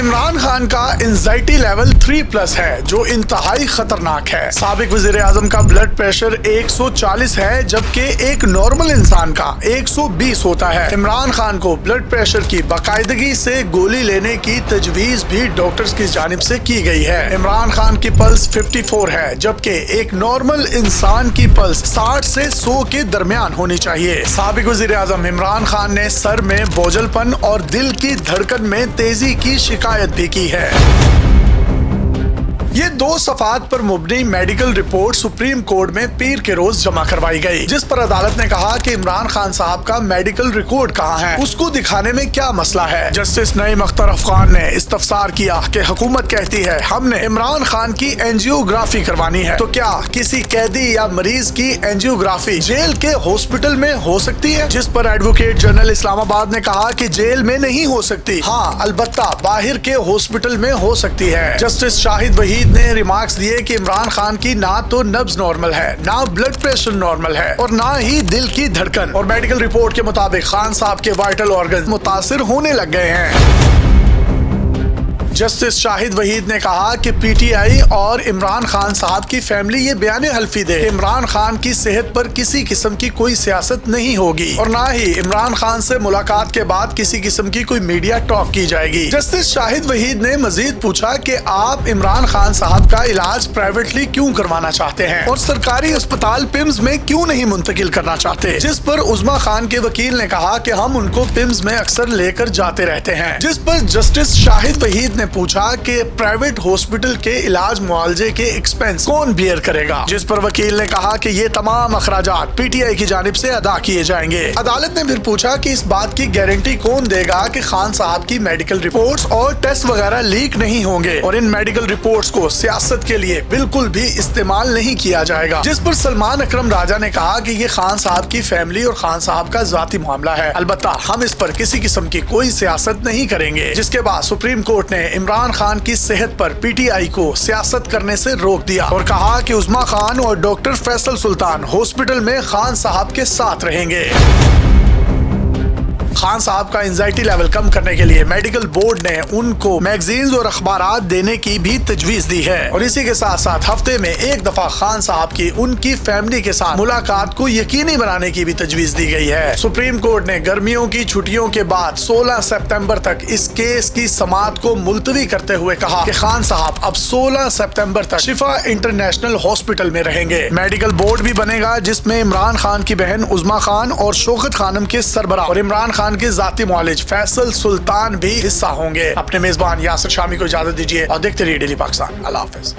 عمران خان کا anxiety level 3+ ہے جو انتہائی خطرناک ہے۔ سابق وزیر اعظم کا بلڈ پریشر 140 ہے جبکہ ایک نارمل انسان کا 120 ہوتا ہے۔ عمران خان کو بلڈ پریشر کی باقاعدگی سے گولی لینے کی تجویز بھی ڈاکٹرز کی جانب سے کی گئی ہے۔ عمران خان کی پلس 54 ہے جبکہ ایک نارمل انسان کی پلس 60 سے 100 کے درمیان ہونی چاہیے۔ سابق وزیر اعظم عمران خان نے سر میں بوجھل پن اور دل کی دھڑکن میں تیزی کی شکایت بھی کی ہے۔ یہ 2 صفحات پر مبنی میڈیکل رپورٹ سپریم کورٹ میں پیر کے روز جمع کروائی گئی، جس پر عدالت نے کہا کہ عمران خان صاحب کا میڈیکل ریکارڈ کہاں ہے، اس کو دکھانے میں کیا مسئلہ ہے۔ جسٹس نعیم اختر افغان نے استفسار کیا کہ حکومت کہتی ہے ہم نے عمران خان کی اینجیوگرافی کروانی ہے، تو کیا کسی قیدی یا مریض کی اینجیوگرافی جیل کے ہاسپٹل میں ہو سکتی ہے؟ جس پر ایڈوکیٹ جنرل اسلام آباد نے کہا کہ جیل میں نہیں ہو سکتی، ہاں البتہ باہر کے ہاسپٹل میں ہو سکتی ہے۔ جسٹس شاہد وحید نے ریمارکس دیے کہ عمران خان کی نہ تو نبض نارمل ہے، نہ بلڈ پریشر نارمل ہے اور نہ ہی دل کی دھڑکن، اور میڈیکل رپورٹ کے مطابق خان صاحب کے وائٹل آرگن متاثر ہونے لگ گئے ہیں۔ جسٹس شاہد وحید نے کہا کہ پی ٹی آئی اور عمران خان صاحب کی فیملی یہ بیان حلفی دے کہ عمران خان کی صحت پر کسی قسم کی کوئی سیاست نہیں ہوگی اور نہ ہی عمران خان سے ملاقات کے بعد کسی قسم کی کوئی میڈیا ٹاک کی جائے گی۔ جسٹس شاہد وحید نے مزید پوچھا کہ آپ عمران خان صاحب کا علاج پرائیویٹلی کیوں کروانا چاہتے ہیں اور سرکاری اسپتال پمز میں کیوں نہیں منتقل کرنا چاہتے، جس پر عظما خان کے وکیل نے کہا کہ ہم ان کو پمز میں اکثر لے کر جاتے رہتے ہیں، جس پر جسٹس شاہد وحید نے پوچھا کہ پرائیویٹ ہاسپٹل کے علاج معالجے کے ایکسپنس کون بیئر کرے گا، جس پر وکیل نے کہا کہ یہ تمام اخراجات پی ٹی آئی کی جانب سے ادا کیے جائیں گے۔ عدالت نے پھر پوچھا کہ اس بات کی گارنٹی کون دے گا کہ خان صاحب کی میڈیکل رپورٹس اور ٹیسٹ وغیرہ لیک نہیں ہوں گے اور ان میڈیکل رپورٹس کو سیاست کے لیے بالکل بھی استعمال نہیں کیا جائے گا، جس پر سلمان اکرم راجہ نے کہا کہ یہ خان صاحب کی فیملی اور خان صاحب کا ذاتی معاملہ ہے، البتہ ہم اس پر کسی قسم کی کوئی سیاست نہیں کریں گے۔ جس کے بعد سپریم کورٹ نے عمران خان کی صحت پر پی ٹی آئی کو سیاست کرنے سے روک دیا اور کہا کہ عظما خان اور ڈاکٹر فیصل سلطان ہاسپٹل میں خان صاحب کے ساتھ رہیں گے۔ خان صاحب کا انزائٹی لیول کم کرنے کے لیے میڈیکل بورڈ نے ان کو میگزینز اور اخبارات دینے کی بھی تجویز دی ہے اور اسی کے ساتھ ساتھ ہفتے میں ایک دفعہ خان صاحب کی ان کی فیملی کے ساتھ ملاقات کو یقینی بنانے کی بھی تجویز دی گئی ہے۔ سپریم کورٹ نے گرمیوں کی چھٹیوں کے بعد 16 سپتمبر تک اس کیس کی سماعت کو ملتوی کرتے ہوئے کہا کہ خان صاحب اب 16 سپتمبر تک شفا انٹرنیشنل ہاسپٹل میں رہیں گے۔ میڈیکل بورڈ بھی بنے گا جس میں عمران خان کی بہن عظما خان اور شوکت خانم کے سربراہ اور عمران خان کے ذاتی معالج فیصل سلطان بھی حصہ ہوں گے۔ اپنے میزبان یاسر شامی کو اجازت دیجیے اور دیکھتے رہیے ڈیلی پاکستان۔ اللہ حافظ۔